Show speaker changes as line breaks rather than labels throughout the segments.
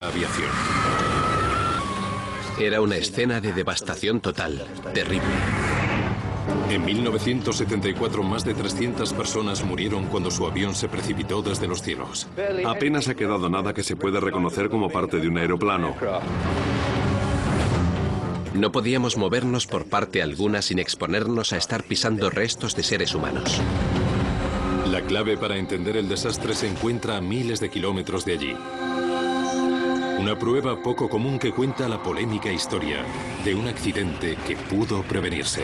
aviación.
Era una escena de devastación total, terrible.
En 1974, más de 300 personas murieron cuando su avión se precipitó desde los cielos.
Apenas ha quedado nada que se pueda reconocer como parte de un aeroplano.
No podíamos movernos por parte alguna sin exponernos a estar pisando restos de seres humanos.
La clave para entender el desastre se encuentra a miles de kilómetros de allí. Una prueba poco común que cuenta la polémica historia de un accidente que pudo prevenirse.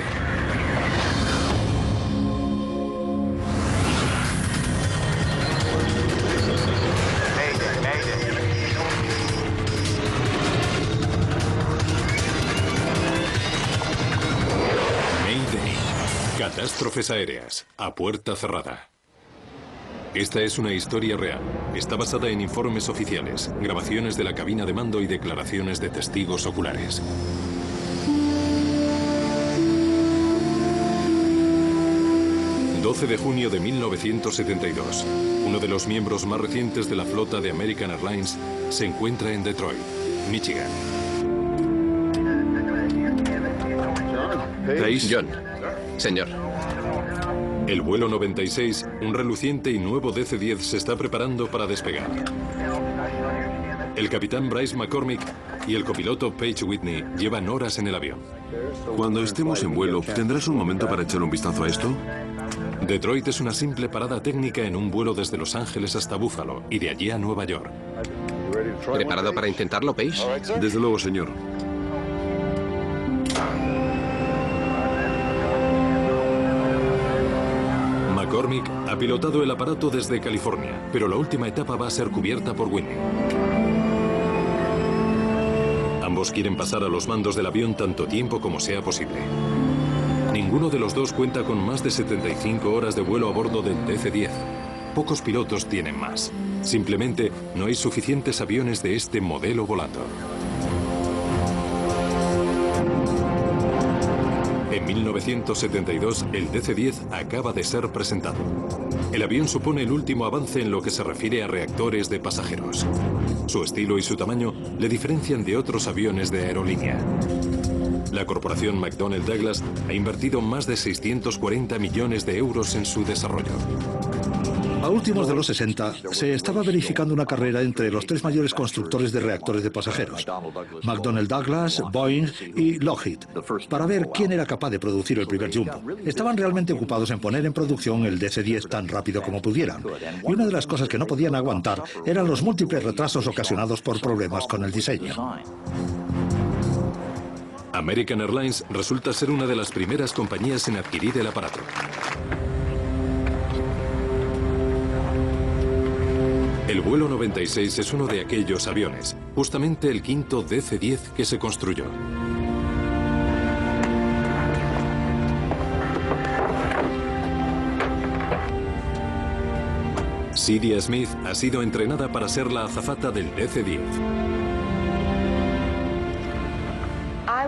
Mayday. Catástrofes aéreas a puerta cerrada. Esta es una historia real. Está basada en informes oficiales, grabaciones de la cabina de mando y declaraciones de testigos oculares. ...12 de junio de 1972... uno de los miembros más recientes de la flota de American Airlines... se encuentra en Detroit, Michigan.
John, señor.
El vuelo 96, un reluciente y nuevo DC-10, se está preparando para despegar. El capitán Bryce McCormick y el copiloto Paige Whitney llevan horas en el avión.
Cuando estemos en vuelo, ¿tendrás un momento para echar un vistazo a esto?
Detroit es una simple parada técnica en un vuelo desde Los Ángeles hasta Buffalo y de allí a Nueva York.
¿Preparado para intentarlo, Paige?
Desde luego, señor.
McCormick ha pilotado el aparato desde California, pero la última etapa va a ser cubierta por Whitney. Ambos quieren pasar a los mandos del avión tanto tiempo como sea posible. Ninguno de los dos cuenta con más de 75 horas de vuelo a bordo del DC-10. Pocos pilotos tienen más. Simplemente no hay suficientes aviones de este modelo volando. En 1972, el DC-10 acaba de ser presentado. El avión supone el último avance en lo que se refiere a reactores de pasajeros. Su estilo y su tamaño le diferencian de otros aviones de aerolínea. La corporación McDonnell Douglas ha invertido más de 640 millones de euros en su desarrollo.
A últimos de los 60, se estaba verificando una carrera entre los tres mayores constructores de reactores de pasajeros, McDonnell Douglas, Boeing y Lockheed, para ver quién era capaz de producir el primer Jumbo. Estaban realmente ocupados en poner en producción el DC-10 tan rápido como pudieran. Y una de las cosas que no podían aguantar eran los múltiples retrasos ocasionados por problemas con el diseño.
American Airlines resulta ser una de las primeras compañías en adquirir el aparato. El vuelo 96 es uno de aquellos aviones, justamente el quinto DC-10 que se construyó. Cedia Smith ha sido entrenada para ser la azafata del DC-10.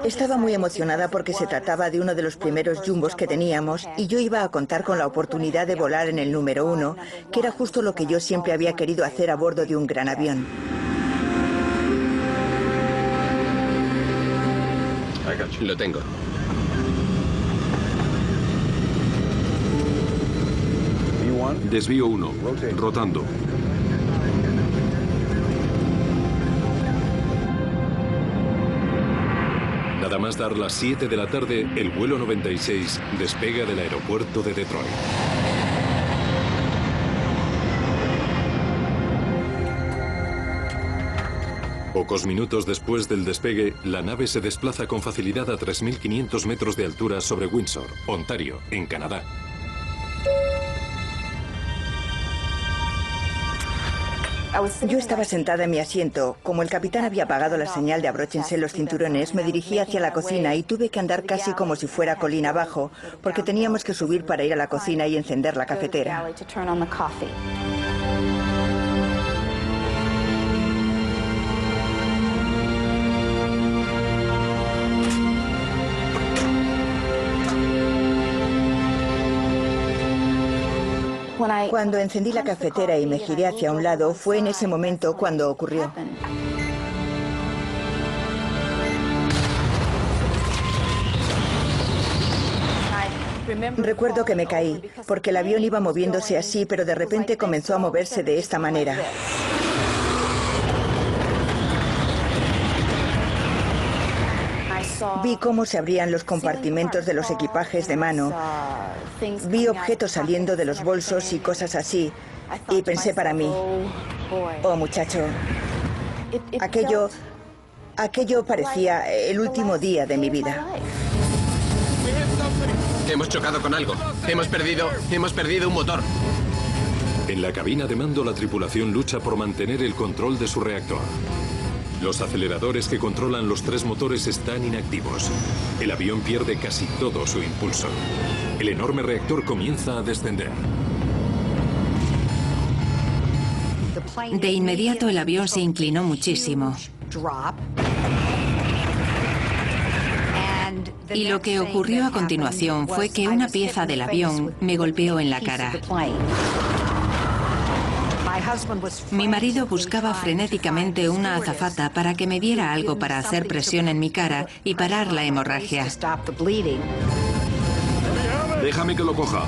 Estaba muy emocionada porque se trataba de uno de los primeros jumbos que teníamos y yo iba a contar con la oportunidad de volar en el número 1, que era justo lo que yo siempre había querido hacer a bordo de un gran avión.
Lo tengo.
Desvío 1, rotando.
Nada más dar las 7 de la tarde, el vuelo 96 despega del aeropuerto de Detroit. Pocos minutos después del despegue, la nave se desplaza con facilidad a 3.500 metros de altura sobre Windsor, Ontario, en Canadá.
Yo estaba sentada en mi asiento. Como el capitán había apagado la señal de abróchense los cinturones, me dirigí hacia la cocina y tuve que andar casi como si fuera colina abajo, porque teníamos que subir para ir a la cocina y encender la cafetera. Cuando encendí la cafetera y me giré hacia un lado, fue en ese momento cuando ocurrió. Recuerdo que me caí, porque el avión iba moviéndose así, pero de repente comenzó a moverse de esta manera. Vi cómo se abrían los compartimentos de los equipajes de mano. Vi objetos saliendo de los bolsos y cosas así. Y pensé para mí, oh muchacho, aquello parecía el último día de mi vida.
Hemos chocado con algo. Hemos perdido un motor.
En la cabina de mando, la tripulación lucha por mantener el control de su reactor. Los aceleradores que controlan los 3 motores están inactivos. El avión pierde casi todo su impulso. El enorme reactor comienza a descender.
De inmediato el avión se inclinó muchísimo. Y lo que ocurrió a continuación fue que una pieza del avión me golpeó en la cara. Mi marido buscaba frenéticamente una azafata para que me diera algo para hacer presión en mi cara y parar la hemorragia.
Déjame que lo coja.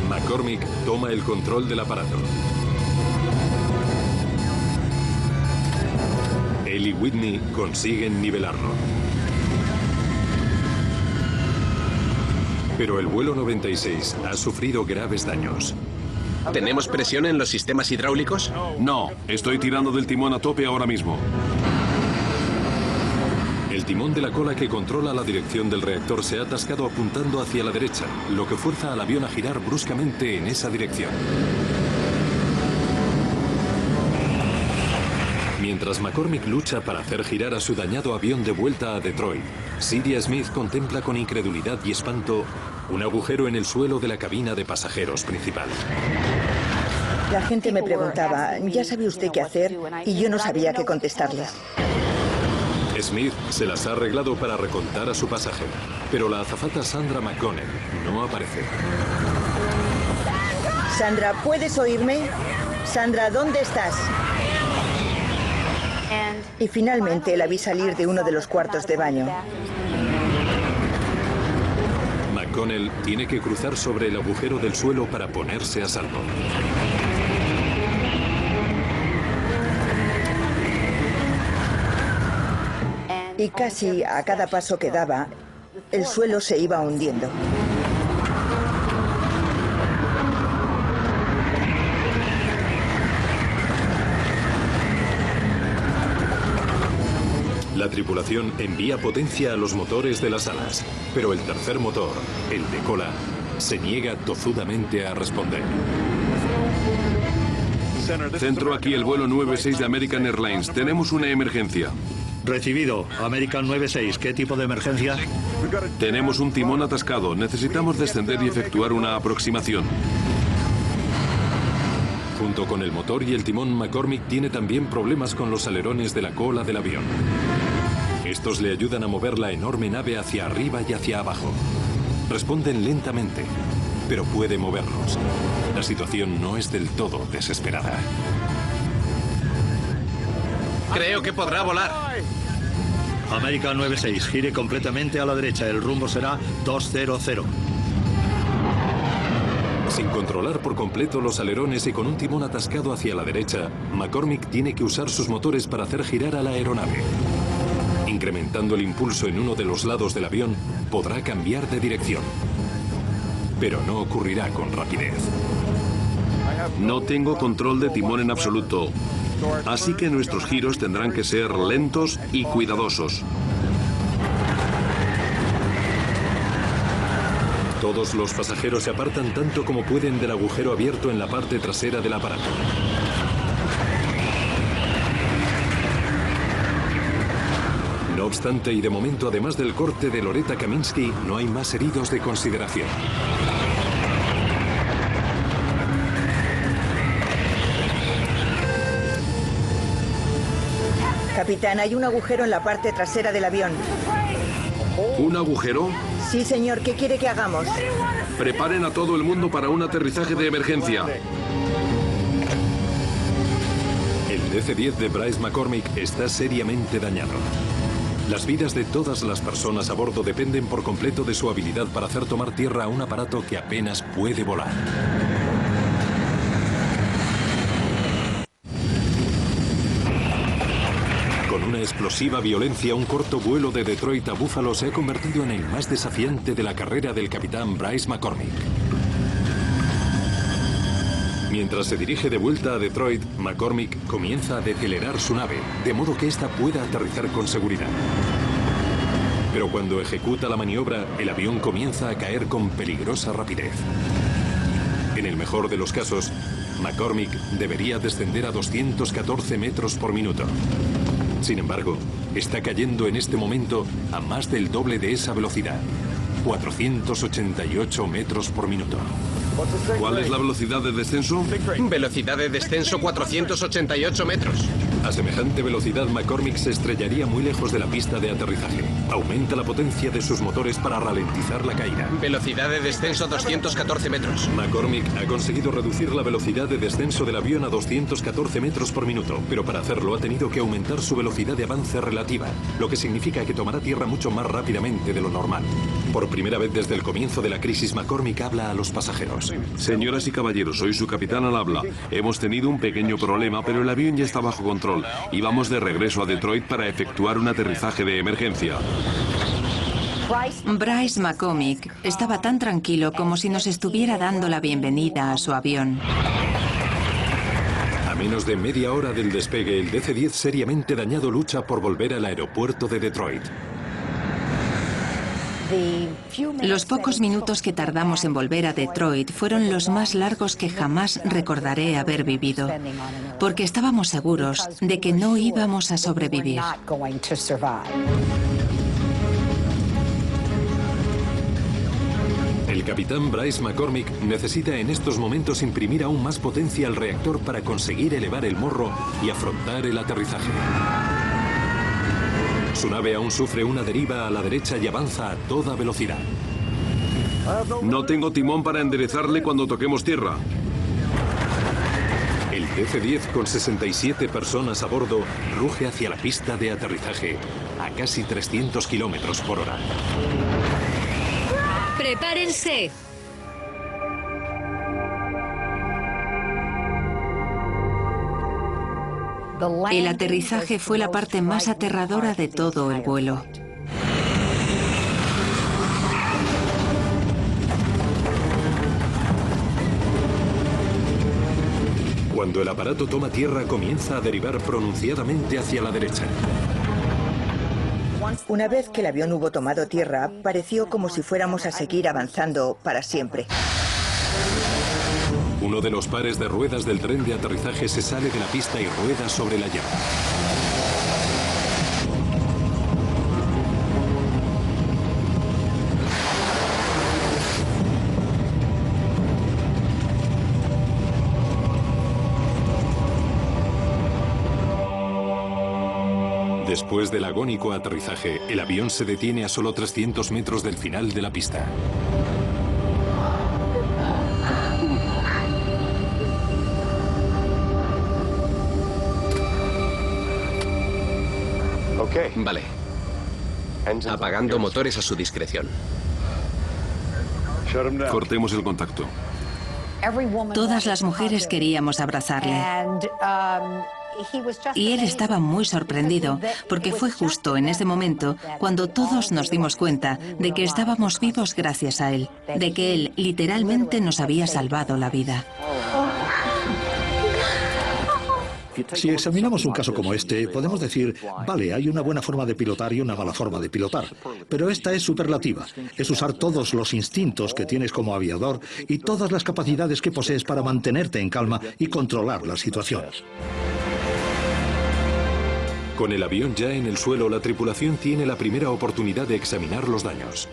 McCormick toma el control del aparato. Él y Whitney consiguen nivelarlo. Pero el vuelo 96 ha sufrido graves daños.
¿Tenemos presión en los sistemas hidráulicos?
No, estoy tirando del timón a tope ahora mismo.
El timón de la cola que controla la dirección del reactor se ha atascado apuntando hacia la derecha, lo que fuerza al avión a girar bruscamente en esa dirección. Mientras McCormick lucha para hacer girar a su dañado avión de vuelta a Detroit, Cedia Smith contempla con incredulidad y espanto un agujero en el suelo de la cabina de pasajeros principal.
La gente me preguntaba, ¿ya sabe usted qué hacer? Y yo no sabía qué contestarles.
Smith se las ha arreglado para recontar a su pasajero, pero la azafata Sandra McConnell no aparece.
Sandra, ¿puedes oírme? Sandra, ¿dónde estás? Y finalmente la vi salir de uno de los cuartos de baño.
McConnell tiene que cruzar sobre el agujero del suelo para ponerse a salvo.
Y casi a cada paso que daba, el suelo se iba hundiendo.
La tripulación envía potencia a los motores de las alas, pero el tercer motor, el de cola, se niega tozudamente a responder.
Centro, aquí el vuelo 96 de American Airlines. Tenemos una emergencia.
Recibido. American 96. ¿Qué tipo de emergencia?
Tenemos un timón atascado. Necesitamos descender y efectuar una aproximación.
Junto con el motor y el timón, McCormick tiene también problemas con los alerones de la cola del avión. Estos le ayudan a mover la enorme nave hacia arriba y hacia abajo. Responden lentamente, pero puede moverlos. La situación no es del todo desesperada.
Creo que podrá volar.
American 96, gire completamente a la derecha. El rumbo será 200.
Sin controlar por completo los alerones y con un timón atascado hacia la derecha, McCormick tiene que usar sus motores para hacer girar a la aeronave. Incrementando el impulso en uno de los lados del avión, podrá cambiar de dirección. Pero no ocurrirá con rapidez.
No tengo control de timón en absoluto. Así que nuestros giros tendrán que ser lentos y cuidadosos.
Todos los pasajeros se apartan tanto como pueden del agujero abierto en la parte trasera del aparato. No obstante, y de momento, además del corte de Loretta Kaminsky, no hay más heridos de consideración.
Capitán, hay un agujero en la parte trasera del avión.
¿Un agujero?
Sí, señor. ¿Qué quiere que hagamos?
Preparen a todo el mundo para un aterrizaje de emergencia.
El DC-10 de Bryce McCormick está seriamente dañado. Las vidas de todas las personas a bordo dependen por completo de su habilidad para hacer tomar tierra a un aparato que apenas puede volar. Con una explosiva violencia, un corto vuelo de Detroit a Buffalo se ha convertido en el más desafiante de la carrera del capitán Bryce McCormick. Mientras se dirige de vuelta a Detroit, McCormick comienza a decelerar su nave, de modo que ésta pueda aterrizar con seguridad. Pero cuando ejecuta la maniobra, el avión comienza a caer con peligrosa rapidez. En el mejor de los casos, McCormick debería descender a 214 metros por minuto. Sin embargo, está cayendo en este momento a más del doble de esa velocidad, 488 metros por minuto.
¿Cuál es la velocidad de descenso?
Velocidad de descenso 488 metros.
A semejante velocidad, McCormick se estrellaría muy lejos de la pista de aterrizaje. Aumenta la potencia de sus motores para ralentizar la caída.
Velocidad de descenso 214 metros.
McCormick ha conseguido reducir la velocidad de descenso del avión a 214 metros por minuto, pero para hacerlo ha tenido que aumentar su velocidad de avance relativa, lo que significa que tomará tierra mucho más rápidamente de lo normal. Por primera vez desde el comienzo de la crisis, McCormick habla a los pasajeros.
Señoras y caballeros, soy su capitán al habla. Hemos tenido un pequeño problema, pero el avión ya está bajo control y vamos de regreso a Detroit para efectuar un aterrizaje de emergencia.
Bryce McCormick estaba tan tranquilo como si nos estuviera dando la bienvenida a su avión.
A menos de media hora del despegue, el DC-10 seriamente dañado lucha por volver al aeropuerto de Detroit.
Los pocos minutos que tardamos en volver a Detroit fueron los más largos que jamás recordaré haber vivido, porque estábamos seguros de que no íbamos a sobrevivir.
El capitán Bryce McCormick necesita en estos momentos imprimir aún más potencia al reactor para conseguir elevar el morro y afrontar el aterrizaje. Su nave aún sufre una deriva a la derecha y avanza a toda velocidad.
No tengo timón para enderezarle cuando toquemos tierra.
El DC-10, con 67 personas a bordo, ruge hacia la pista de aterrizaje a casi 300 kilómetros por hora.
¡Prepárense!
El aterrizaje fue la parte más aterradora de todo el vuelo.
Cuando el aparato toma tierra, comienza a derivar pronunciadamente hacia la derecha.
Una vez que el avión hubo tomado tierra, pareció como si fuéramos a seguir avanzando para siempre.
Uno de los pares de ruedas del tren de aterrizaje se sale de la pista y rueda sobre la llama. Después del agónico aterrizaje, el avión se detiene a solo 300 metros del final de la pista.
Vale. Apagando motores a su discreción.
Cortemos el contacto.
Todas las mujeres queríamos abrazarle. Y él estaba muy sorprendido, porque fue justo en ese momento cuando todos nos dimos cuenta de que estábamos vivos gracias a él, de que él literalmente nos había salvado la vida.
Si examinamos un caso como este, podemos decir, vale, hay una buena forma de pilotar y una mala forma de pilotar, pero esta es superlativa. Es usar todos los instintos que tienes como aviador y todas las capacidades que posees para mantenerte en calma y controlar la situación.
Con el avión ya en el suelo, la tripulación tiene la primera oportunidad de examinar los daños.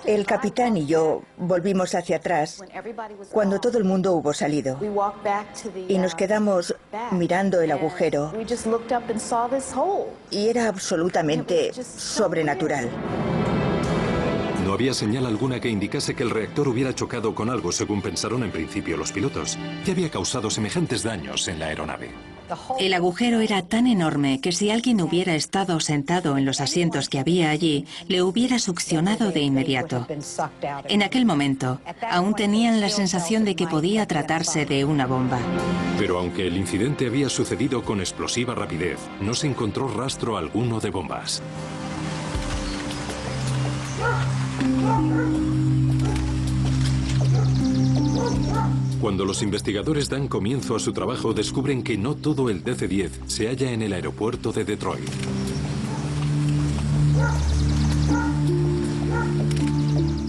El capitán y yo volvimos hacia atrás cuando todo el mundo hubo salido y nos quedamos mirando el agujero y era absolutamente sobrenatural.
No había señal alguna que indicase que el reactor hubiera chocado con algo, según pensaron en principio los pilotos, que había causado semejantes daños en la aeronave.
El agujero era tan enorme que si alguien hubiera estado sentado en los asientos que había allí, le hubiera succionado de inmediato. En aquel momento, aún tenían la sensación de que podía tratarse de una bomba.
Pero aunque el incidente había sucedido con explosiva rapidez, no se encontró rastro alguno de bombas. Cuando los investigadores dan comienzo a su trabajo, descubren que no todo el DC-10 se halla en el aeropuerto de Detroit.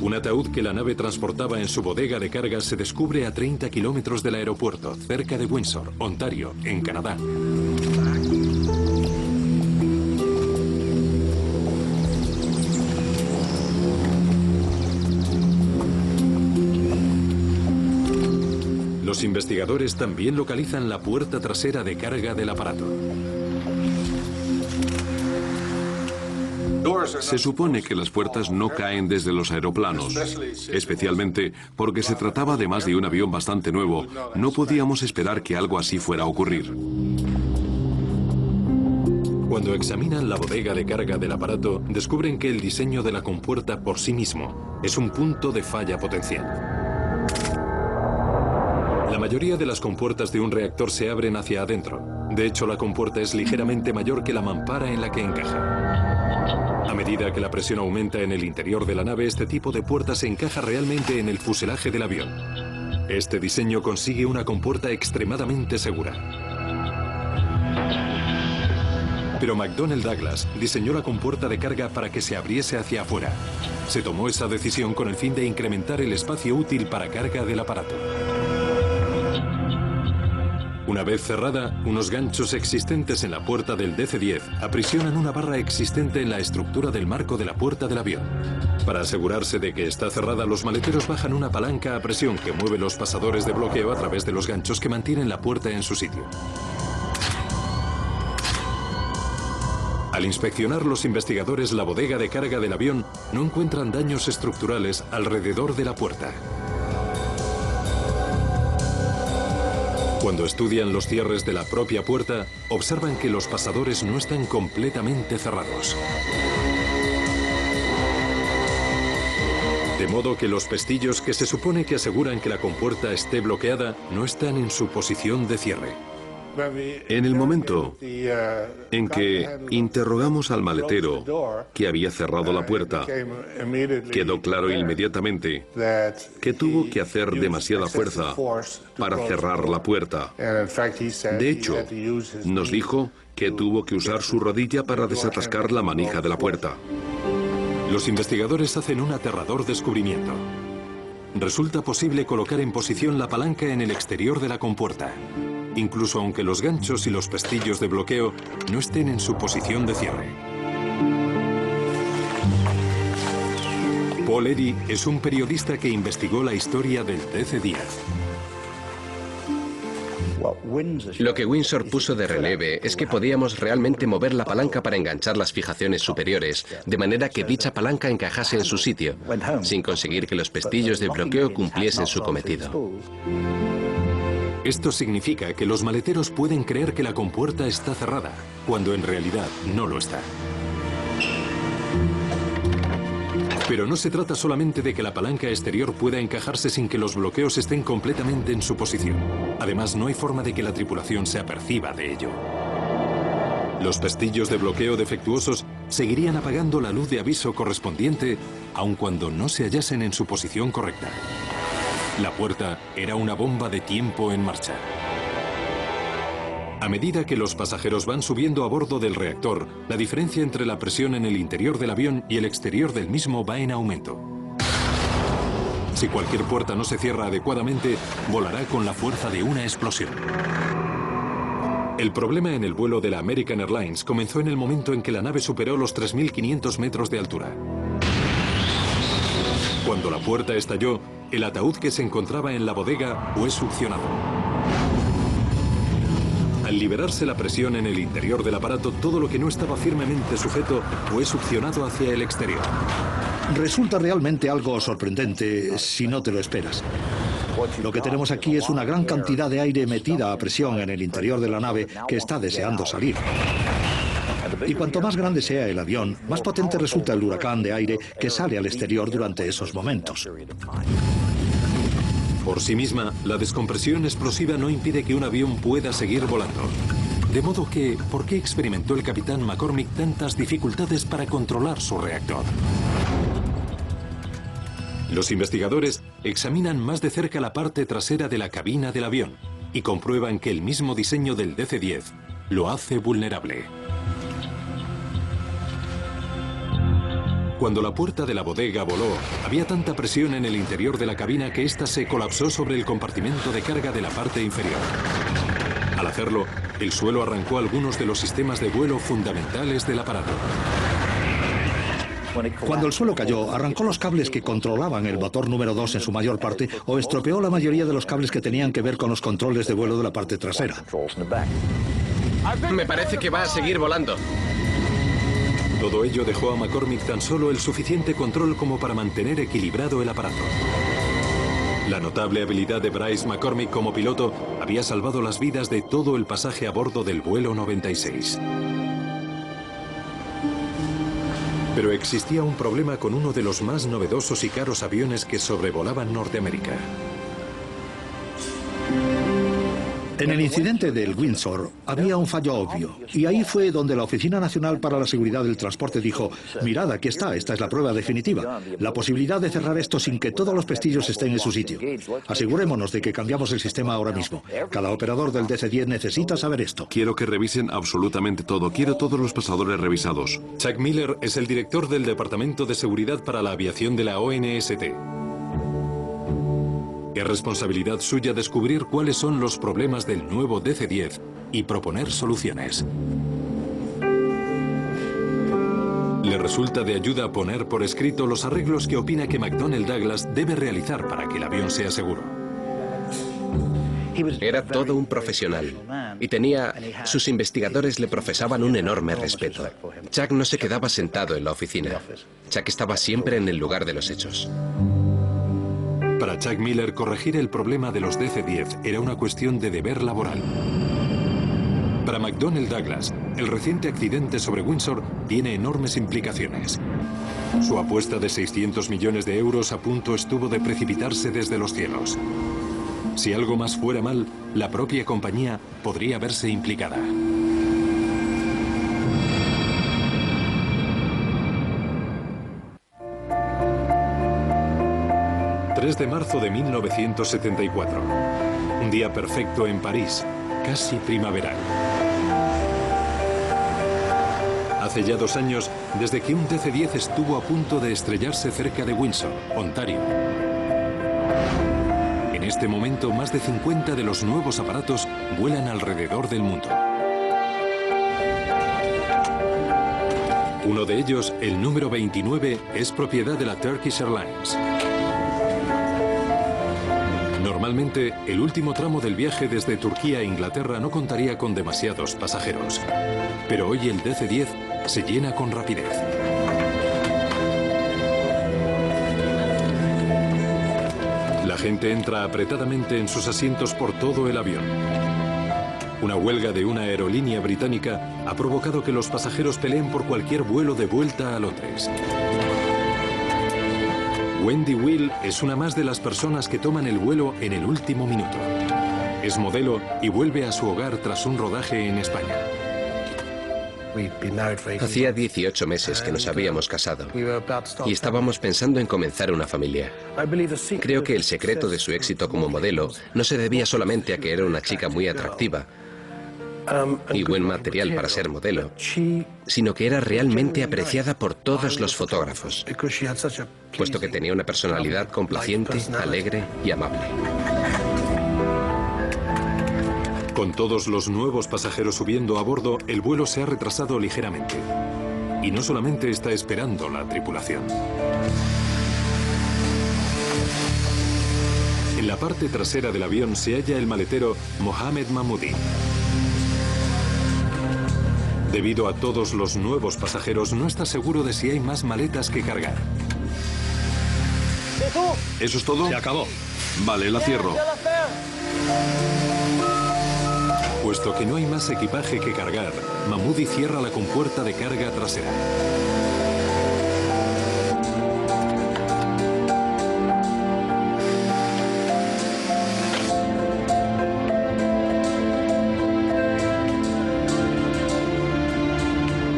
Un ataúd que la nave transportaba en su bodega de carga se descubre a 30 kilómetros del aeropuerto, cerca de Windsor, Ontario, en Canadá. Los investigadores también localizan la puerta trasera de carga del aparato.
Se supone que las puertas no caen desde los aeroplanos, especialmente porque se trataba de más de un avión bastante nuevo. No podíamos esperar que algo así fuera a ocurrir.
Cuando examinan la bodega de carga del aparato, descubren que el diseño de la compuerta por sí mismo es un punto de falla potencial. La mayoría de las compuertas de un reactor se abren hacia adentro. De hecho, la compuerta es ligeramente mayor que la mampara en la que encaja. A medida que la presión aumenta en el interior de la nave, este tipo de puerta se encaja realmente en el fuselaje del avión. Este diseño consigue una compuerta extremadamente segura. Pero McDonnell Douglas diseñó la compuerta de carga para que se abriese hacia afuera. Se tomó esa decisión con el fin de incrementar el espacio útil para carga del aparato. Una vez cerrada, unos ganchos existentes en la puerta del DC-10 aprisionan una barra existente en la estructura del marco de la puerta del avión. Para asegurarse de que está cerrada, los maleteros bajan una palanca a presión que mueve los pasadores de bloqueo a través de los ganchos que mantienen la puerta en su sitio. Al inspeccionar los investigadores la bodega de carga del avión, no encuentran daños estructurales alrededor de la puerta. Cuando estudian los cierres de la propia puerta, observan que los pasadores no están completamente cerrados. De modo que los pestillos que se supone que aseguran que la compuerta esté bloqueada no están en su posición de cierre.
En el momento en que interrogamos al maletero que había cerrado la puerta, quedó claro inmediatamente que tuvo que hacer demasiada fuerza para cerrar la puerta. De hecho, nos dijo que tuvo que usar su rodilla para desatascar la manija de la puerta.
Los investigadores hacen un aterrador descubrimiento. Resulta posible colocar en posición la palanca en el exterior de la compuerta, incluso aunque los ganchos y los pestillos de bloqueo no estén en su posición de cierre. Paul Eddy es un periodista que investigó la historia del DC-10.
Lo que Windsor puso de relieve es que podíamos realmente mover la palanca para enganchar las fijaciones superiores, de manera que dicha palanca encajase en su sitio, sin conseguir que los pestillos de bloqueo cumpliesen su cometido.
Esto significa que los maleteros pueden creer que la compuerta está cerrada, cuando en realidad no lo está. Pero no se trata solamente de que la palanca exterior pueda encajarse sin que los bloqueos estén completamente en su posición. Además, no hay forma de que la tripulación se aperciba de ello. Los pestillos de bloqueo defectuosos seguirían apagando la luz de aviso correspondiente, aun cuando no se hallasen en su posición correcta. La puerta era una bomba de tiempo en marcha. A medida que los pasajeros van subiendo a bordo del reactor, la diferencia entre la presión en el interior del avión y el exterior del mismo va en aumento. Si cualquier puerta no se cierra adecuadamente, volará con la fuerza de una explosión. El problema en el vuelo de la American Airlines comenzó en el momento en que la nave superó los 3.500 metros de altura. Cuando la puerta estalló, el ataúd que se encontraba en la bodega fue succionado. Al liberarse la presión en el interior del aparato, todo lo que no estaba firmemente sujeto fue succionado hacia el exterior.
Resulta realmente algo sorprendente si no te lo esperas. Lo que tenemos aquí es una gran cantidad de aire metida a presión en el interior de la nave que está deseando salir. Y cuanto más grande sea el avión, más potente resulta el huracán de aire que sale al exterior durante esos momentos.
Por sí misma, la descompresión explosiva no impide que un avión pueda seguir volando. De modo que, ¿por qué experimentó el capitán McCormick tantas dificultades para controlar su reactor? Los investigadores examinan más de cerca la parte trasera de la cabina del avión y comprueban que el mismo diseño del DC-10 lo hace vulnerable. Cuando la puerta de la bodega voló, había tanta presión en el interior de la cabina que ésta se colapsó sobre el compartimento de carga de la parte inferior. Al hacerlo, el suelo arrancó algunos de los sistemas de vuelo fundamentales del aparato.
Cuando el suelo cayó, arrancó los cables que controlaban el motor número 2 en su mayor parte o estropeó la mayoría de los cables que tenían que ver con los controles de vuelo de la parte trasera.
Me parece que va a seguir volando.
Todo ello dejó a McCormick tan solo el suficiente control como para mantener equilibrado el aparato. La notable habilidad de Bryce McCormick como piloto había salvado las vidas de todo el pasaje a bordo del vuelo 96. Pero existía un problema con uno de los más novedosos y caros aviones que sobrevolaban Norteamérica.
En el incidente del Windsor había un fallo obvio, y ahí fue donde la Oficina Nacional para la Seguridad del Transporte dijo: mirad, aquí está, esta es la prueba definitiva. La posibilidad de cerrar esto sin que todos los pestillos estén en su sitio. Asegurémonos de que cambiamos el sistema ahora mismo. Cada operador del DC-10 necesita saber esto.
Quiero que revisen absolutamente todo. Quiero todos los pasadores revisados.
Chuck Miller es el director del Departamento de Seguridad para la Aviación de la ONST. Es responsabilidad suya descubrir cuáles son los problemas del nuevo DC-10 y proponer soluciones. Le resulta de ayuda poner por escrito los arreglos que opina que McDonnell Douglas debe realizar para que el avión sea seguro.
Era todo un profesional y sus investigadores le profesaban un enorme respeto. Chuck no se quedaba sentado en la oficina. Chuck estaba siempre en el lugar de los hechos.
Para Chuck Miller, corregir el problema de los DC-10 era una cuestión de deber laboral. Para McDonnell Douglas, el reciente accidente sobre Windsor tiene enormes implicaciones. Su apuesta de 600 millones de euros a punto estuvo de precipitarse desde los cielos. Si algo más fuera mal, la propia compañía podría verse implicada. 3 de marzo de 1974. Un día perfecto en París, casi primaveral. Hace ya 2 años desde que un DC-10 estuvo a punto de estrellarse cerca de Windsor, Ontario. En este momento, más de 50 de los nuevos aparatos vuelan alrededor del mundo. Uno de ellos, el número 29, es propiedad de la Turkish Airlines. Normalmente, el último tramo del viaje desde Turquía a Inglaterra no contaría con demasiados pasajeros. Pero hoy el DC-10 se llena con rapidez. La gente entra apretadamente en sus asientos por todo el avión. Una huelga de una aerolínea británica ha provocado que los pasajeros peleen por cualquier vuelo de vuelta a Londres. Wendy Will es una más de las personas que toman el vuelo en el último minuto. Es modelo y vuelve a su hogar tras un rodaje en España.
Hacía 18 meses que nos habíamos casado y estábamos pensando en comenzar una familia. Creo que el secreto de su éxito como modelo no se debía solamente a que era una chica muy atractiva y buen material para ser modelo, sino que era realmente apreciada por todos los fotógrafos, puesto que tenía una personalidad complaciente, alegre y amable.
Con todos los nuevos pasajeros subiendo a bordo, el vuelo se ha retrasado ligeramente. Y no solamente está esperando la tripulación. En la parte trasera del avión se halla el maletero Mohamed Mahmoudi. Debido a todos los nuevos pasajeros, no está seguro de si hay más maletas que cargar.
¿Eso es todo?
Se acabó.
Vale, la cierro.
Puesto que no hay más equipaje que cargar, Mahmoudi cierra la compuerta de carga trasera.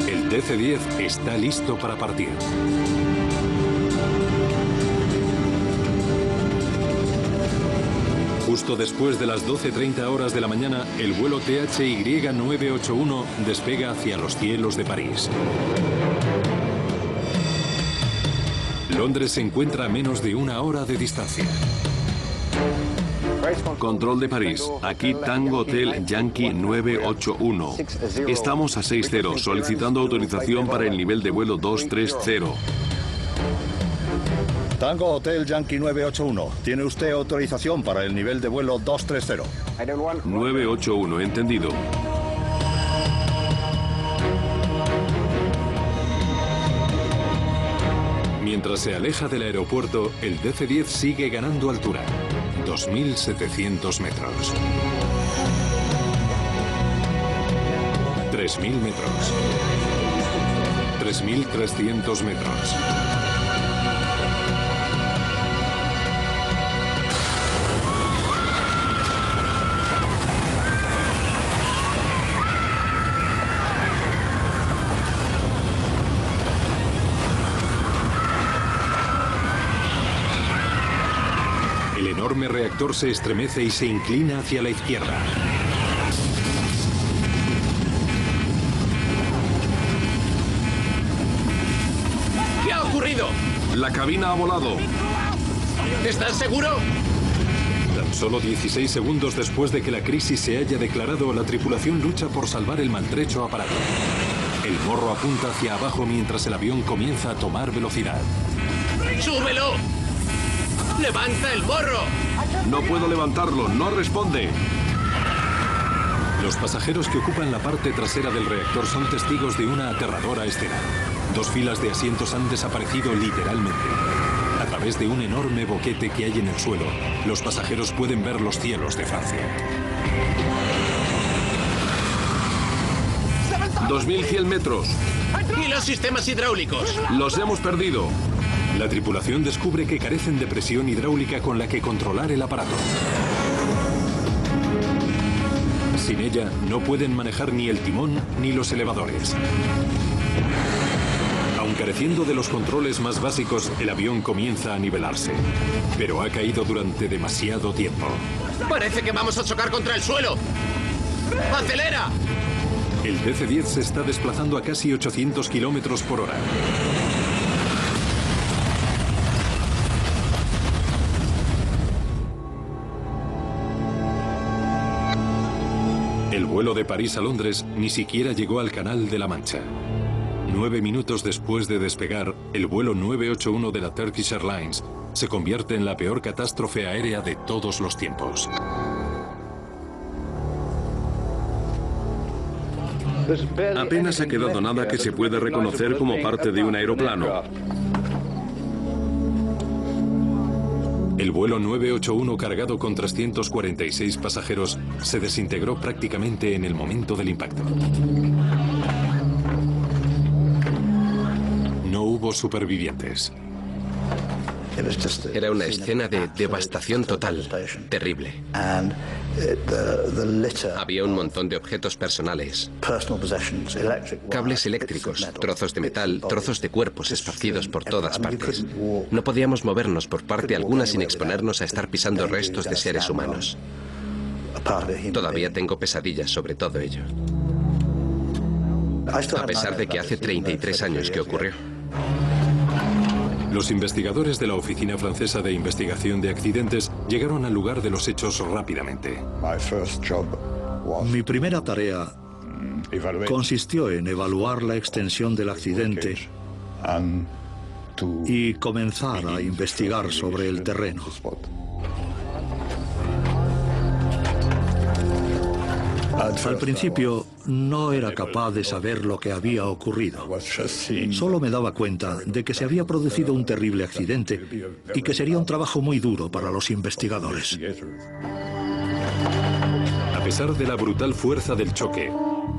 El DC-10 está listo para partir. Justo después de las 12:30 horas de la mañana, el vuelo THY 981 despega hacia los cielos de París. Londres se encuentra a menos de una hora de distancia.
Control de París. Aquí Tango Hotel Yankee 981. Estamos a 60, solicitando autorización para el nivel de vuelo 230.
Tango Hotel Yankee 981. ¿Tiene usted autorización para el nivel de vuelo 230?
981, entendido.
Mientras se aleja del aeropuerto, el DC-10 sigue ganando altura. 2.700 metros. 3.000 metros. 3.300 metros. El enorme reactor se estremece y se inclina hacia la izquierda.
¿Qué ha ocurrido?
La cabina ha volado.
¿Estás seguro?
Tan solo 16 segundos después de que la crisis se haya declarado, la tripulación lucha por salvar el maltrecho aparato. El morro apunta hacia abajo mientras el avión comienza a tomar velocidad.
¡Súbelo! ¡Levanta el morro!
No puedo levantarlo, no responde.
Los pasajeros que ocupan la parte trasera del reactor son testigos de una aterradora escena. 2 filas de asientos han desaparecido literalmente. A través de un enorme boquete que hay en el suelo, los pasajeros pueden ver los cielos de Francia.
2100 metros.
¿Y los sistemas hidráulicos?
Los hemos perdido.
La tripulación descubre que carecen de presión hidráulica con la que controlar el aparato. Sin ella, no pueden manejar ni el timón ni los elevadores. Aun careciendo de los controles más básicos, el avión comienza a nivelarse. Pero ha caído durante demasiado tiempo.
Parece que vamos a chocar contra el suelo. ¡Acelera!
El DC-10 se está desplazando a casi 800 kilómetros por hora. El vuelo de París a Londres ni siquiera llegó al Canal de la Mancha. 9 minutos después de despegar, el vuelo 981 de la Turkish Airlines se convierte en la peor catástrofe aérea de todos los tiempos.
Apenas ha quedado nada que se pueda reconocer como parte de un aeroplano.
El vuelo 981 cargado con 346 pasajeros se desintegró prácticamente en el momento del impacto. No hubo supervivientes.
Era una escena de devastación total, terrible. Había un montón de objetos personales, cables eléctricos, trozos de metal, trozos de cuerpos esparcidos por todas partes. No podíamos movernos por parte alguna sin exponernos a estar pisando restos de seres humanos. Todavía tengo pesadillas sobre todo ello. A pesar de que hace 33 años que ocurrió.
Los investigadores de la Oficina Francesa de Investigación de Accidentes llegaron al lugar de los hechos rápidamente.
Mi primera tarea consistió en evaluar la extensión del accidente y comenzar a investigar sobre el terreno. Al principio, no era capaz de saber lo que había ocurrido. Solo me daba cuenta de que se había producido un terrible accidente y que sería un trabajo muy duro para los investigadores.
A pesar de la brutal fuerza del choque,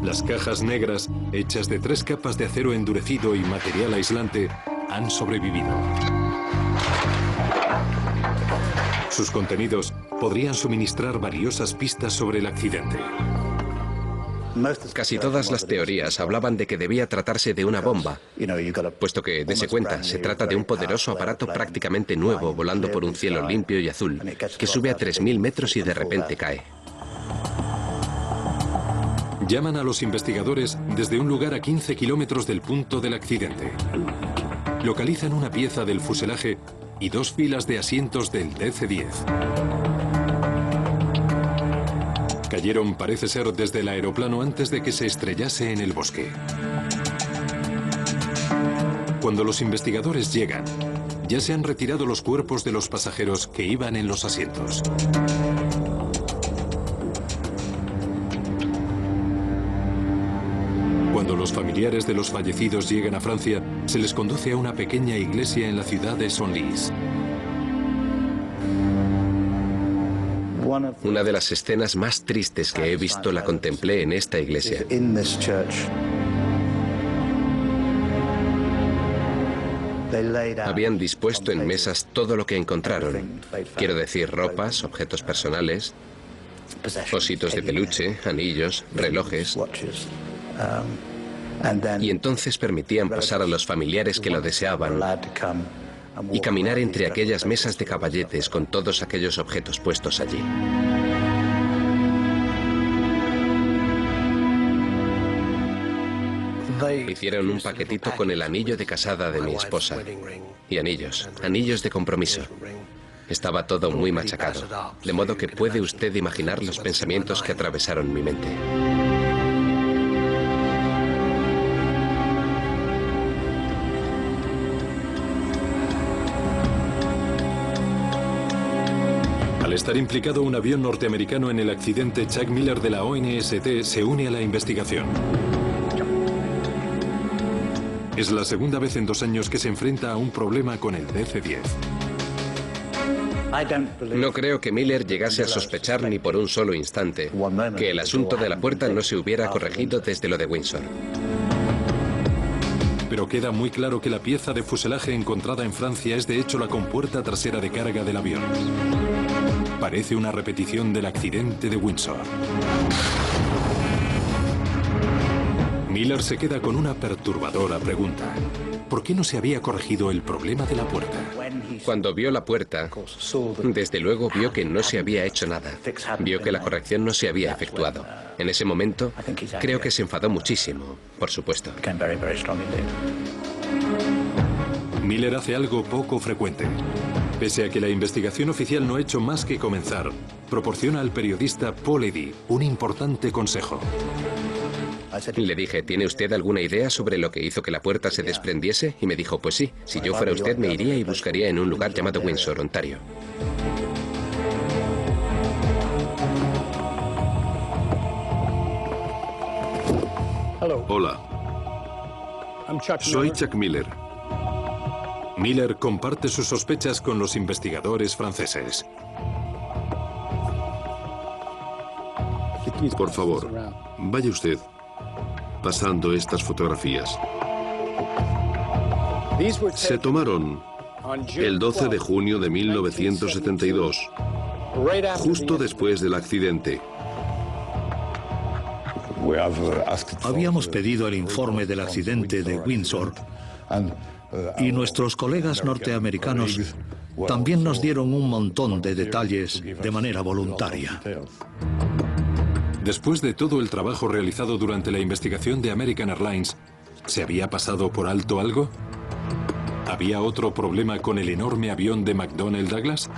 las cajas negras, hechas de 3 capas de acero endurecido y material aislante, han sobrevivido. Sus contenidos podrían suministrar valiosas pistas sobre el accidente.
Casi todas las teorías hablaban de que debía tratarse de una bomba, puesto que, dese cuenta, se trata de un poderoso aparato prácticamente nuevo volando por un cielo limpio y azul, que sube a 3000 metros y de repente cae.
Llaman a los investigadores desde un lugar a 15 kilómetros del punto del accidente. Localizan una pieza del fuselaje y 2 filas de asientos del DC-10. Cayeron, parece ser, desde el aeroplano antes de que se estrellase en el bosque. Cuando los investigadores llegan, ya se han retirado los cuerpos de los pasajeros que iban en los asientos. Cuando los familiares de los fallecidos llegan a Francia, se les conduce a una pequeña iglesia en la ciudad de Senlis.
Una de las escenas más tristes que he visto la contemplé en esta iglesia. Habían dispuesto en mesas todo lo que encontraron. Quiero decir, ropas, objetos personales, ositos de peluche, anillos, relojes. Y entonces permitían pasar a los familiares que lo deseaban y caminar entre aquellas mesas de caballetes con todos aquellos objetos puestos allí. Hicieron un paquetito con el anillo de casada de mi esposa y anillos de compromiso. Estaba todo muy machacado, de modo que puede usted imaginar los pensamientos que atravesaron mi mente.
Al estar implicado un avión norteamericano en el accidente, Chuck Miller de la ONST se une a la investigación. Es la segunda vez en 2 años que se enfrenta a un problema con el DC-10.
No creo que Miller llegase a sospechar ni por un solo instante que el asunto de la puerta no se hubiera corregido desde lo de Windsor.
Pero queda muy claro que la pieza de fuselaje encontrada en Francia es de hecho la compuerta trasera de carga del avión. Parece una repetición del accidente de Windsor. Miller se queda con una perturbadora pregunta. ¿Por qué no se había corregido el problema de la puerta?
Cuando vio la puerta, desde luego vio que no se había hecho nada. Vio que la corrección no se había efectuado. En ese momento, creo que se enfadó muchísimo, por supuesto.
Miller hace algo poco frecuente. Pese a que la investigación oficial no ha hecho más que comenzar, proporciona al periodista Paul Eddy un importante consejo.
Le dije, ¿tiene usted alguna idea sobre lo que hizo que la puerta se desprendiese? Y me dijo, pues sí, si yo fuera usted me iría y buscaría en un lugar llamado Windsor, Ontario.
Hola. Soy Chuck Miller.
Miller comparte sus sospechas con los investigadores franceses.
Por favor, vaya usted pasando estas fotografías. Se tomaron el 12 de junio de 1972, justo después del accidente.
Habíamos pedido el informe del accidente de Windsor y nuestros colegas norteamericanos también nos dieron un montón de detalles de manera voluntaria.
Después de todo el trabajo realizado durante la investigación de American Airlines, ¿se había pasado por alto algo? ¿Había otro problema con el enorme avión de McDonnell Douglas?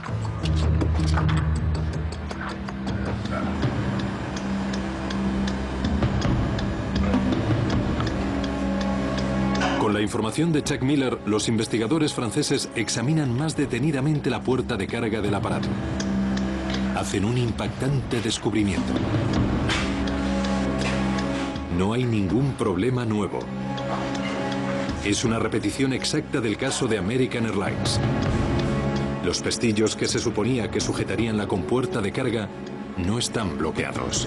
Con la información de Chuck Miller, los investigadores franceses examinan más detenidamente la puerta de carga del aparato. Hacen un impactante descubrimiento. No hay ningún problema nuevo. Es una repetición exacta del caso de American Airlines. Los pestillos que se suponía que sujetarían la compuerta de carga no están bloqueados.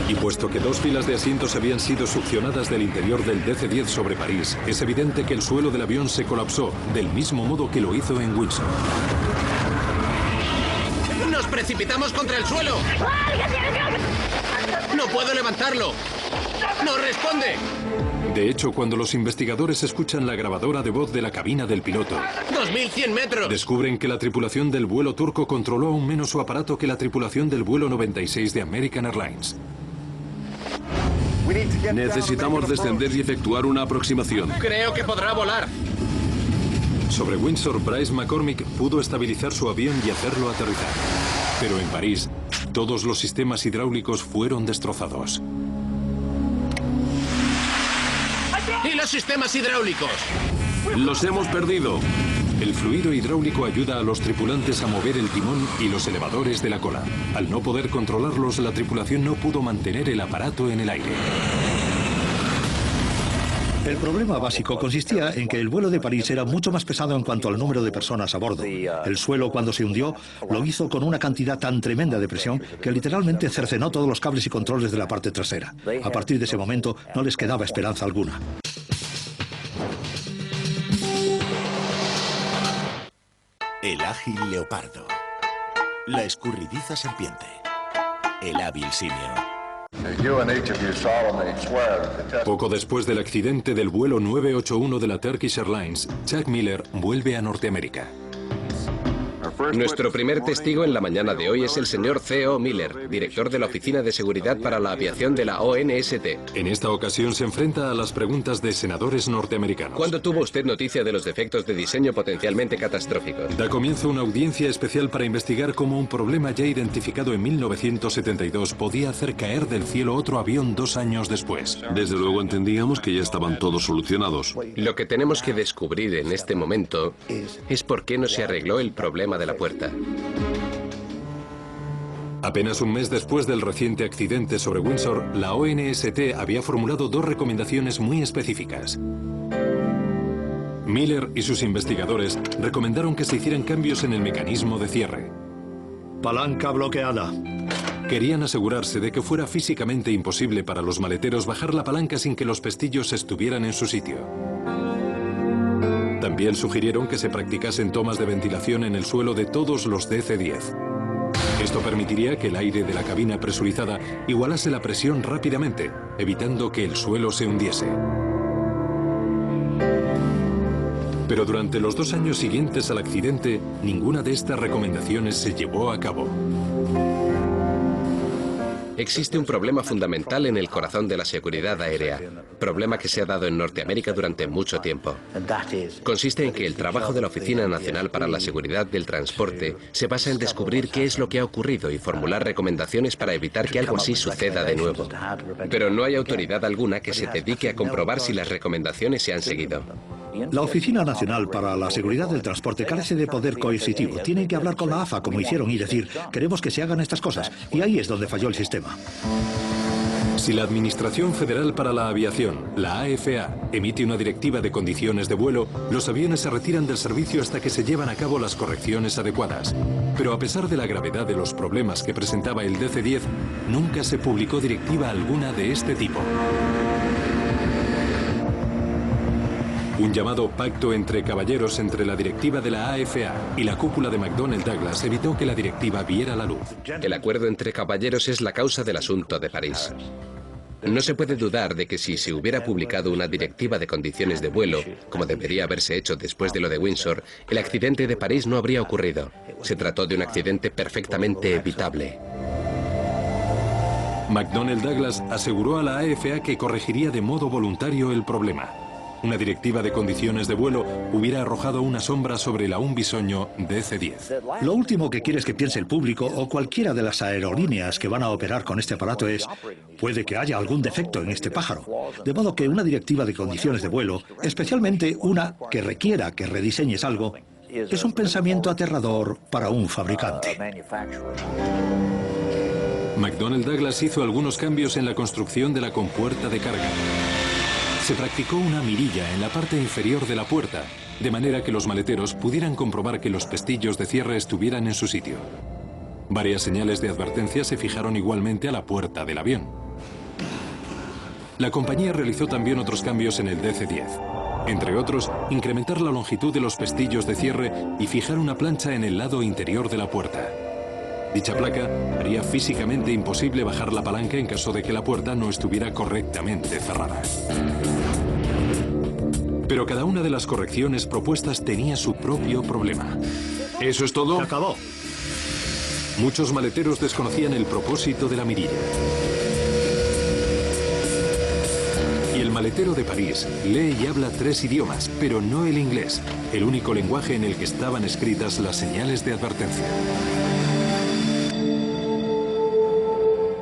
Y puesto que 2 filas de asientos habían sido succionadas del interior del DC-10 sobre París, es evidente que el suelo del avión se colapsó, del mismo modo que lo hizo en Windsor.
¡Nos precipitamos contra el suelo! ¡No puedo levantarlo! ¡No responde!
De hecho, cuando los investigadores escuchan la grabadora de voz de la cabina del piloto,
2100 metros,
descubren que la tripulación del vuelo turco controló aún menos su aparato que la tripulación del vuelo 96 de American Airlines.
Necesitamos descender y efectuar una aproximación.
creo que podrá volar.
Sobre Windsor, Bryce McCormick pudo estabilizar su avión y hacerlo aterrizar. Pero en París, todos los sistemas hidráulicos fueron destrozados.
¿Y los sistemas hidráulicos?
Los hemos perdido.
El fluido hidráulico ayuda a los tripulantes a mover el timón y los elevadores de la cola. Al no poder controlarlos, la tripulación no pudo mantener el aparato en el aire.
El problema básico consistía en que el vuelo de París era mucho más pesado en cuanto al número de personas a bordo. El suelo, cuando se hundió, lo hizo con una cantidad tan tremenda de presión que literalmente cercenó todos los cables y controles de la parte trasera. A partir de ese momento no les quedaba esperanza alguna.
El ágil leopardo. La escurridiza serpiente. El hábil simio.
Poco después del accidente del vuelo 981 de la Turkish Airlines, Chuck Miller vuelve a Norteamérica.
Nuestro primer testigo en la mañana de hoy es el señor C.O. Miller, director de la Oficina de Seguridad para la Aviación de la ONST.
En esta ocasión se enfrenta a las preguntas de senadores norteamericanos.
¿Cuándo tuvo usted noticia de los defectos de diseño potencialmente catastróficos?
Da comienzo una audiencia especial para investigar cómo un problema ya identificado en 1972 podía hacer caer del cielo otro avión 2 años después.
Desde luego entendíamos que ya estaban todos solucionados.
Lo que tenemos que descubrir en este momento es por qué no se arregló el problema de la puerta.
Apenas un mes después del reciente accidente sobre Windsor, la ONST había formulado 2 recomendaciones muy específicas. Miller y sus investigadores recomendaron que se hicieran cambios en el mecanismo de cierre.
Palanca bloqueada.
Querían asegurarse de que fuera físicamente imposible para los maleteros bajar la palanca sin que los pestillos estuvieran en su sitio. También sugirieron que se practicasen tomas de ventilación en el suelo de todos los DC-10. Esto permitiría que el aire de la cabina presurizada igualase la presión rápidamente, evitando que el suelo se hundiese. Pero durante los 2 años siguientes al accidente, ninguna de estas recomendaciones se llevó a cabo.
Existe un problema fundamental en el corazón de la seguridad aérea, problema que se ha dado en Norteamérica durante mucho tiempo. Consiste en que el trabajo de la Oficina Nacional para la Seguridad del Transporte se basa en descubrir qué es lo que ha ocurrido y formular recomendaciones para evitar que algo así suceda de nuevo. Pero no hay autoridad alguna que se dedique a comprobar si las recomendaciones se han seguido.
La Oficina Nacional para la Seguridad del Transporte carece de poder coercitivo. Tienen que hablar con la AFA, como hicieron, y decir, queremos que se hagan estas cosas. Y ahí es donde falló el sistema.
Si la Administración Federal para la Aviación, la AFA, emite una directiva de condiciones de vuelo, los aviones se retiran del servicio hasta que se llevan a cabo las correcciones adecuadas. Pero a pesar de la gravedad de los problemas que presentaba el DC-10, nunca se publicó directiva alguna de este tipo. Un llamado pacto entre caballeros entre la directiva de la AFA y la cúpula de McDonnell Douglas evitó que la directiva viera la luz.
El acuerdo entre caballeros es la causa del asunto de París. No se puede dudar de que si se hubiera publicado una directiva de condiciones de vuelo, como debería haberse hecho después de lo de Windsor, el accidente de París no habría ocurrido. Se trató de un accidente perfectamente evitable.
McDonnell Douglas aseguró a la AFA que corregiría de modo voluntario el problema. Una directiva de condiciones de vuelo hubiera arrojado una sombra sobre el aún bisoño DC-10.
Lo último que quieres que piense el público o cualquiera de las aerolíneas que van a operar con este aparato es, puede que haya algún defecto en este pájaro. De modo que una directiva de condiciones de vuelo, especialmente una que requiera que rediseñes algo, es un pensamiento aterrador para un fabricante.
McDonnell Douglas hizo algunos cambios en la construcción de la compuerta de carga. Se practicó una mirilla en la parte inferior de la puerta, de manera que los maleteros pudieran comprobar que los pestillos de cierre estuvieran en su sitio. Varias señales de advertencia se fijaron igualmente a la puerta del avión. La compañía realizó también otros cambios en el DC-10. Entre otros, incrementar la longitud de los pestillos de cierre y fijar una plancha en el lado interior de la puerta. Dicha placa haría físicamente imposible bajar la palanca en caso de que la puerta no estuviera correctamente cerrada. Pero cada una de las correcciones propuestas tenía su propio problema. ¿Eso es todo?
Se acabó.
Muchos maleteros desconocían el propósito de la mirilla. Y el maletero de París lee y habla 3 idiomas, pero no el inglés, el único lenguaje en el que estaban escritas las señales de advertencia.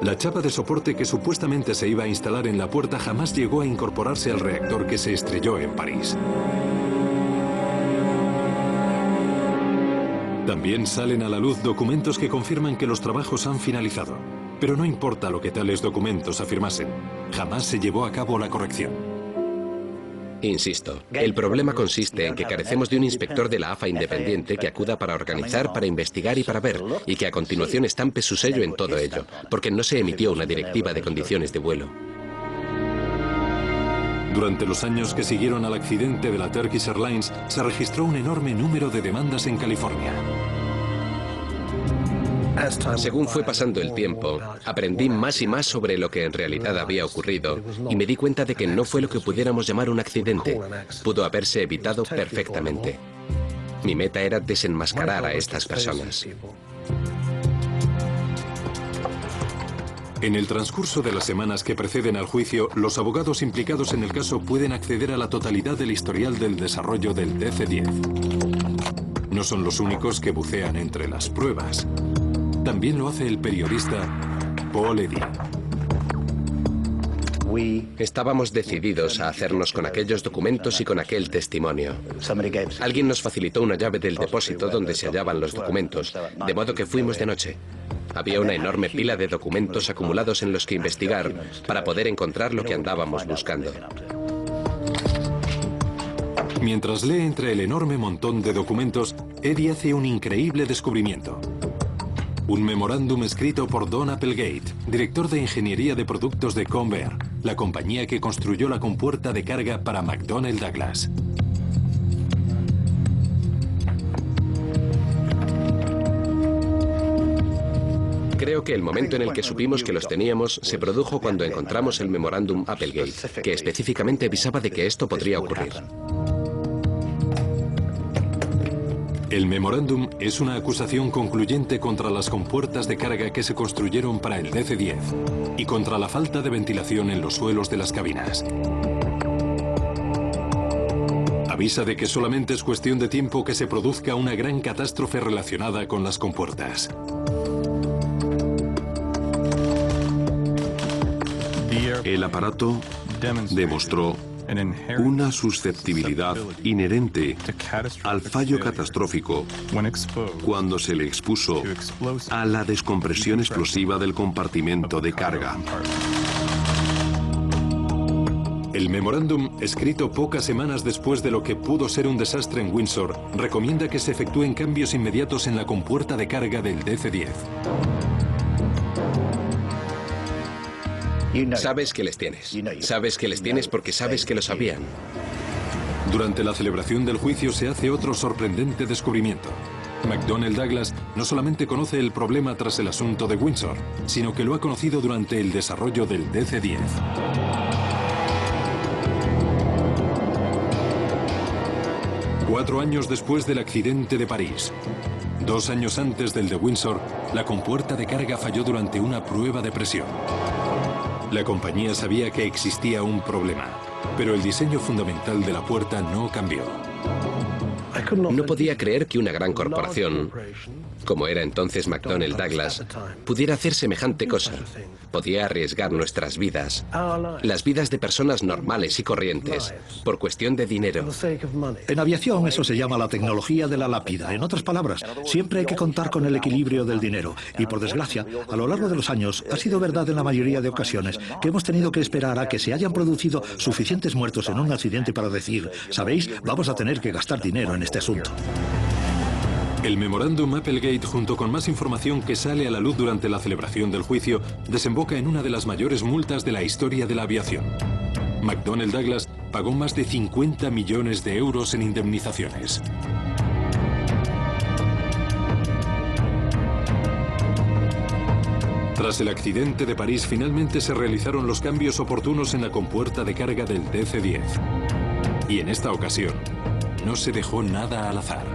La chapa de soporte que supuestamente se iba a instalar en la puerta jamás llegó a incorporarse al reactor que se estrelló en París. También salen a la luz documentos que confirman que los trabajos han finalizado. Pero no importa lo que tales documentos afirmasen, jamás se llevó a cabo la corrección.
Insisto, el problema consiste en que carecemos de un inspector de la AFA independiente que acuda para organizar, para investigar y para ver, y que a continuación estampe su sello en todo ello, porque no se emitió una directiva de condiciones de vuelo.
Durante los años que siguieron al accidente de la Turkish Airlines, se registró un enorme número de demandas en California.
Según fue pasando el tiempo, aprendí más y más sobre lo que en realidad había ocurrido y me di cuenta de que no fue lo que pudiéramos llamar un accidente. Pudo haberse evitado perfectamente. Mi meta era desenmascarar a estas personas.
En el transcurso de las semanas que preceden al juicio, los abogados implicados en el caso pueden acceder a la totalidad del historial del desarrollo del DC-10. No son los únicos que bucean entre las pruebas. También lo hace el periodista Paul Eddy.
Estábamos decididos a hacernos con aquellos documentos y con aquel testimonio. Alguien nos facilitó una llave del depósito donde se hallaban los documentos, de modo que fuimos de noche. Había una enorme pila de documentos acumulados en los que investigar para poder encontrar lo que andábamos buscando.
Mientras lee entre el enorme montón de documentos, Eddy hace un increíble descubrimiento. Un memorándum escrito por Don Applegate, director de ingeniería de productos de Convair, la compañía que construyó la compuerta de carga para McDonnell Douglas.
Creo que el momento en el que supimos que los teníamos se produjo cuando encontramos el memorándum Applegate, que específicamente avisaba de que esto podría ocurrir.
El memorándum es una acusación concluyente contra las compuertas de carga que se construyeron para el DC-10 y contra la falta de ventilación en los suelos de las cabinas. Avisa de que solamente es cuestión de tiempo que se produzca una gran catástrofe relacionada con las compuertas.
El aparato demostró una susceptibilidad inherente al fallo catastrófico cuando se le expuso a la descompresión explosiva del compartimento de carga.
El memorándum, escrito pocas semanas después de lo que pudo ser un desastre en Windsor, recomienda que se efectúen cambios inmediatos en la compuerta de carga del DC-10.
Sabes que les tienes. Sabes que les tienes porque sabes que lo sabían.
Durante la celebración del juicio se hace otro sorprendente descubrimiento. McDonnell Douglas no solamente conoce el problema tras el asunto de Windsor, sino que lo ha conocido durante el desarrollo del DC-10. Cuatro años después del accidente de París, 2 años antes del de Windsor, la compuerta de carga falló durante una prueba de presión. La compañía sabía que existía un problema, pero el diseño fundamental de la puerta no cambió.
No podía creer que una gran corporación, como era entonces McDonnell Douglas, pudiera hacer semejante cosa. Podía arriesgar nuestras vidas, las vidas de personas normales y corrientes, por cuestión de dinero.
En aviación eso se llama la tecnología de la lápida. En otras palabras, siempre hay que contar con el equilibrio del dinero. Y por desgracia, a lo largo de los años, ha sido verdad en la mayoría de ocasiones que hemos tenido que esperar a que se hayan producido suficientes muertos en un accidente para decir, ¿sabéis? Vamos a tener que gastar dinero en este asunto.
El memorándum Applegate, junto con más información que sale a la luz durante la celebración del juicio, desemboca en una de las mayores multas de la historia de la aviación. McDonnell Douglas pagó más de 50 millones de euros en indemnizaciones. Tras el accidente de París, finalmente se realizaron los cambios oportunos en la compuerta de carga del DC-10. Y en esta ocasión, no se dejó nada al azar.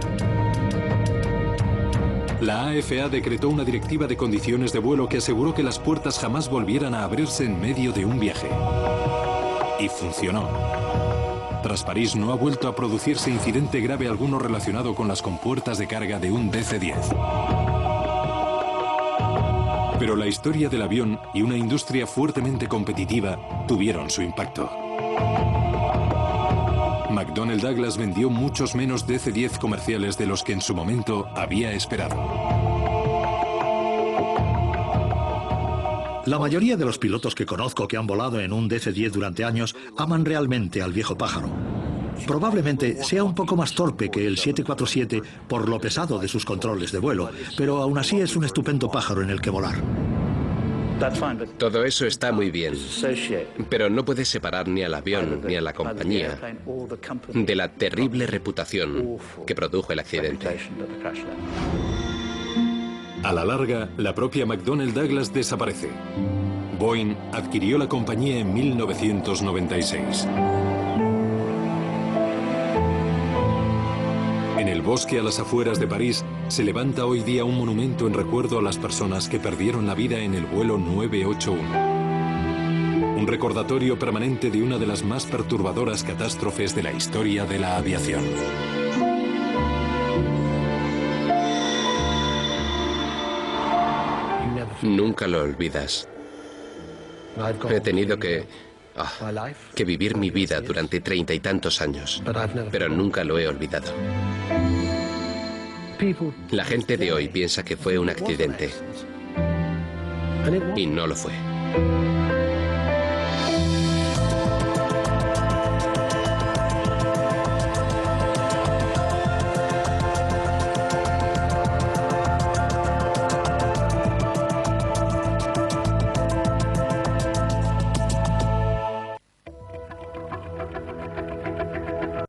La AFA decretó una directiva de condiciones de vuelo que aseguró que las puertas jamás volvieran a abrirse en medio de un viaje. Y funcionó. Tras París no ha vuelto a producirse incidente grave alguno relacionado con las compuertas de carga de un DC-10. Pero la historia del avión y una industria fuertemente competitiva tuvieron su impacto. McDonnell Douglas vendió muchos menos DC-10 comerciales de los que en su momento había esperado.
La mayoría de los pilotos que conozco que han volado en un DC-10 durante años aman realmente al viejo pájaro. Probablemente sea un poco más torpe que el 747 por lo pesado de sus controles de vuelo, pero aún así es un estupendo pájaro en el que volar.
Todo eso está muy bien, pero no puedes separar ni al avión ni a la compañía de la terrible reputación que produjo el accidente.
A la larga, la propia McDonnell Douglas desaparece. Boeing adquirió la compañía en 1996. En el bosque a las afueras de París se levanta hoy día un monumento en recuerdo a las personas que perdieron la vida en el vuelo 981. Un recordatorio permanente de una de las más perturbadoras catástrofes de la historia de la aviación.
Nunca lo olvidas. He tenido que vivir mi vida durante 30 y tantos años, pero nunca lo he olvidado. La gente de hoy piensa que fue un accidente, y no lo fue.